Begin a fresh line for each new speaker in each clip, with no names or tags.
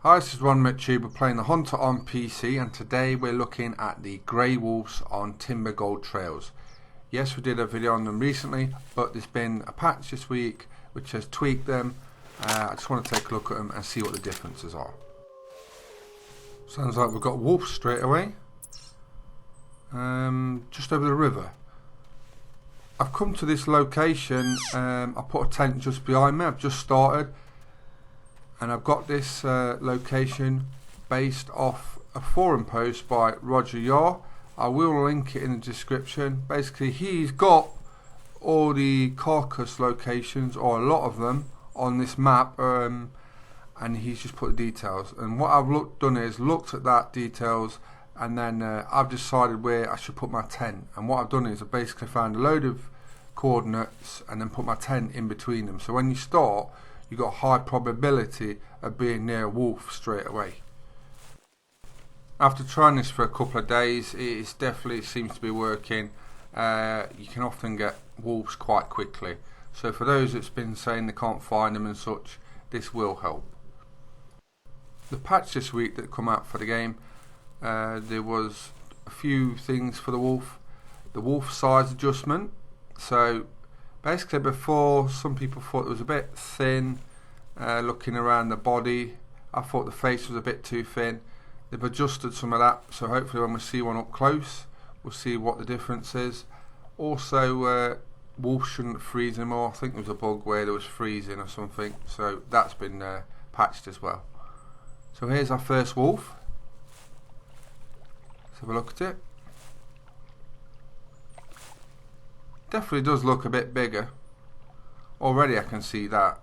Hi, this is ronMctube. We're playing the Hunter on PC, and today we're looking at the grey wolves on Timber Gold Trails. Yes, we did a video on them recently, but there's been a patch this week which has tweaked them. I just want to take a look at them and see what the differences are. Sounds like we've got wolves straight away. Just over the river. I've come to this location. I put a tent just behind me. I've just started. And I've got this location based off a forum post by Roger Yar. I will link it in the description. Basically, he's got all the carcuss locations, or a lot of them, on this map, and he's just put the details. And what I've done is looked at that details, and then I've decided where I should put my tent. And what I've done is I basically found a load of coordinates and then put my tent in between them. So when you start, you've got a high probability of being near a wolf straight away. After trying this for a couple of days, it definitely seems to be working. You can often get wolves quite quickly. So for those that's been saying they can't find them and such, this will help. The patch this week that come out for the game, there was a few things for the wolf. The wolf size adjustment. So basically, before, some people thought it was a bit thin, looking around the body. I thought the face was a bit too thin. They've adjusted some of that, so hopefully when we see one up close, we'll see what the difference is. Also, wolves shouldn't freeze anymore. I think there was a bug where there was freezing or something, so that's been patched as well. So here's our first wolf. Let's have a look at it. Definitely does look a bit bigger. Already I can see that.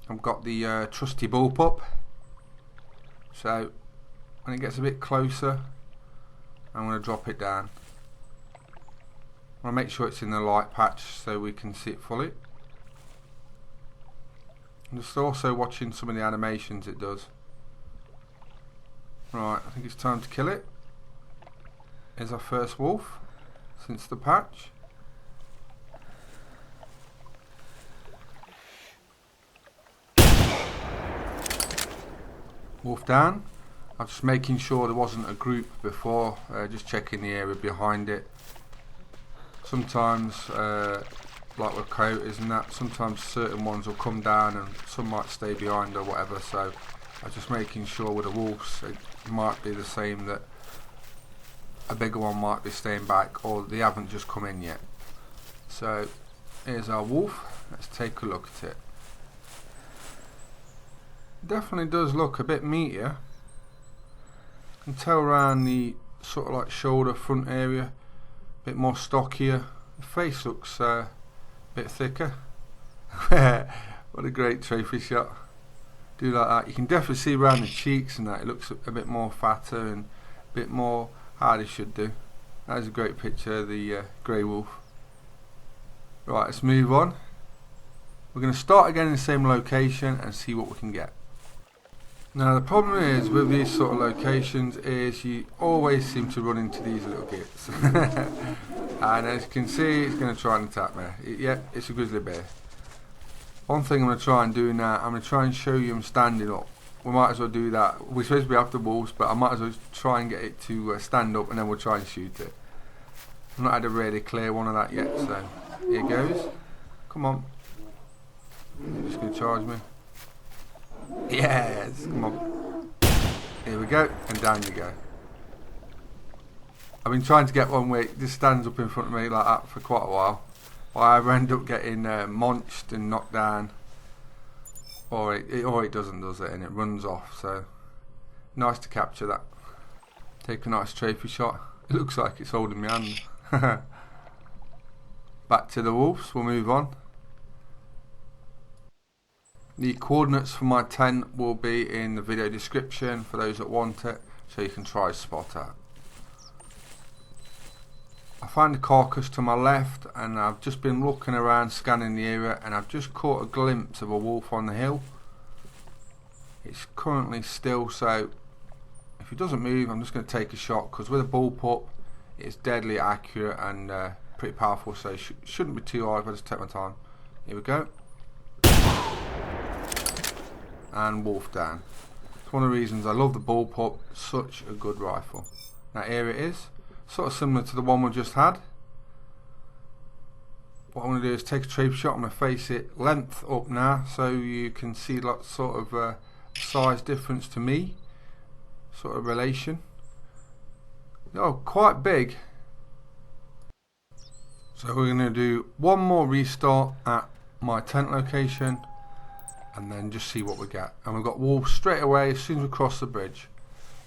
I've got the trusty bullpup. So when it gets a bit closer, I'm going to drop it down. I'll make sure it's in the light patch so we can see it fully. I'm just also watching some of the animations it does. Right, I think it's time to kill it. Here's our first wolf since the patch. Wolf down. I'm just making sure there wasn't a group before, just checking the area behind it. Sometimes, like with coyotes and that, sometimes certain ones will come down and some might stay behind or whatever, so I'm just making sure with the wolves it might be the same, that a bigger one might be staying back, or they haven't just come in yet. So here's our wolf. Let's take a look at it. Definitely does look a bit meatier. You can tell around the sort of like shoulder front area, a bit more stockier. The face looks a bit thicker. What a great trophy shot. Do like that. You can definitely see around the cheeks and that it looks a bit more fatter and a bit more how they should do. That is a great picture of the grey wolf. Right, let's move on. We're going to start again in the same location and see what we can get. Now the problem is with these sort of locations is you always seem to run into these little gits. And as you can see, it's going to try and attack me. Yeah, it's a grizzly bear. One thing I'm going to try and do now, I'm going to try and show you him standing up. We might as well do that. We're supposed to be after wolves, but I might as well try and get it to stand up, and then we'll try and shoot it. I've not had a really clear one of that yet, so here goes. Come on. You're just going to charge me. Yes, come on. Here we go, and down you go. I've been trying to get one where it just stands up in front of me like that for quite a while. But I end up getting munched and knocked down. Or it doesn't, does it? And it runs off. So nice to capture that. Take a nice trophy shot. It looks like it's holding my hand. Back to the wolves. We'll move on. The coordinates for my tent will be in the video description for those that want it, so you can try spot out. I find a carcass to my left, and I've just been looking around scanning the area, and I've just caught a glimpse of a wolf on the hill. It's currently still, so if it doesn't move I'm just going to take a shot, because with a bullpup it's deadly accurate and pretty powerful, so it shouldn't be too hard if I just take my time. Here we go. and wolf down. It's one of the reasons I love the bullpup. Such a good rifle. Now here it is, sort of similar to the one we just had. What I'm going to do is take a trape shot. I'm going to face it length up now, so you can see like sort of size difference to me, sort of relation. Oh, quite big. So we're going to do one more restart at my tent location, and then just see what we get. And we've got wolves straight away as soon as we cross the bridge.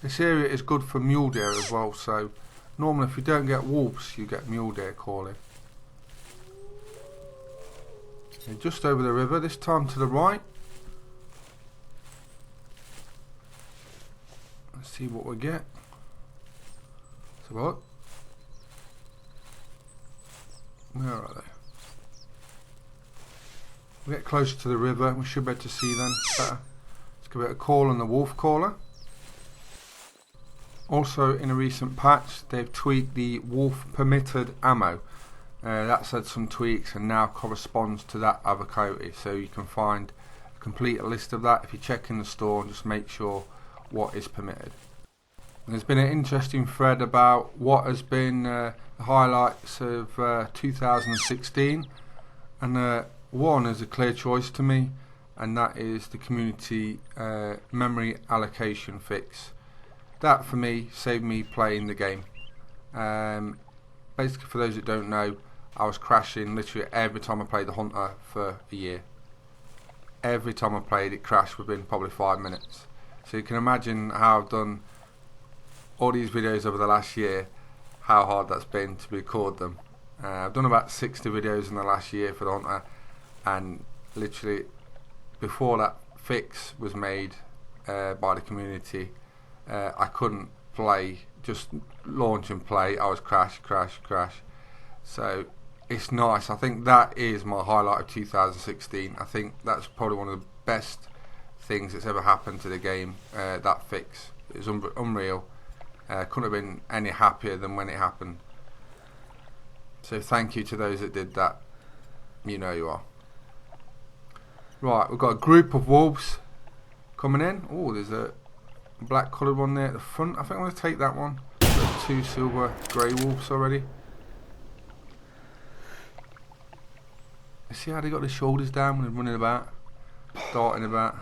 This area is good for mule deer as well, so normally if you don't get wolves you get mule deer calling. And just over the river, this time to the right. Let's see what we get. So what? Where are they? We get closer to the river, we should be able to see them better. Let's give it a call on the wolf caller. Also in a recent patch they've tweaked the wolf permitted ammo. That's had some tweaks and now corresponds to that other coyote, so you can find a complete list of that if you check in the store and just make sure what is permitted. There's been an interesting thread about what has been the highlights of 2016, and one is a clear choice to me, and that is the community memory allocation fix. That for me saved me playing the game. Basically, for those that don't know, I was crashing literally every time I played the Hunter for a year. Every time I played it crashed within probably 5 minutes. So you can imagine how I've done all these videos over the last year, how hard that's been to record them. I've done about 60 videos in the last year for the Hunter, and literally before that fix was made by the community, I couldn't play, just launch and play. I was crash. So it's nice. I think that is my highlight of 2016. I think that's probably one of the best things that's ever happened to the game. That fix is unreal. Couldn't have been any happier than when it happened. So thank you to those that did that. You know you are. Right, we've got a group of wolves coming in. Oh, there's a black coloured one there at the front. I think I'm going to take that one. There's 2 silver grey wolves already. See how they got the shoulders down when they're running about, darting about.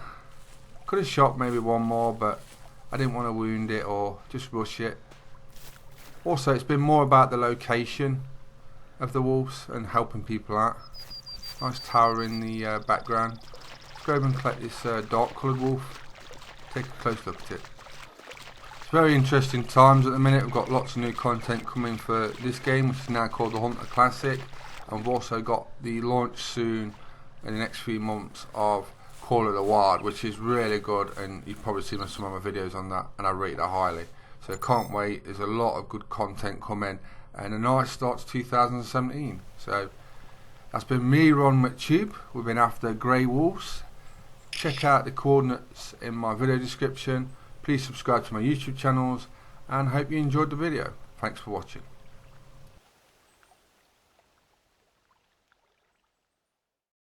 Could have shot maybe one more, but I didn't want to wound it or just rush it. Also, it's been more about the location of the wolves and helping people out. Nice tower in the background. Let's go over and collect this dark coloured wolf. Take a close look at it. It's very interesting times at the minute. We've got lots of new content coming for this game, which is now called the Hunter Classic. And we've also got the launch soon in the next few months of Call of the Wild, which is really good, and you've probably seen some of my videos on that, and I rate that highly. So I can't wait. There's a lot of good content coming, and a nice start to 2017. So that's been me, ronMctube. We've been after grey wolves. Check out the coordinates in my video description. Please subscribe to my YouTube channels, and hope you enjoyed the video. Thanks for watching.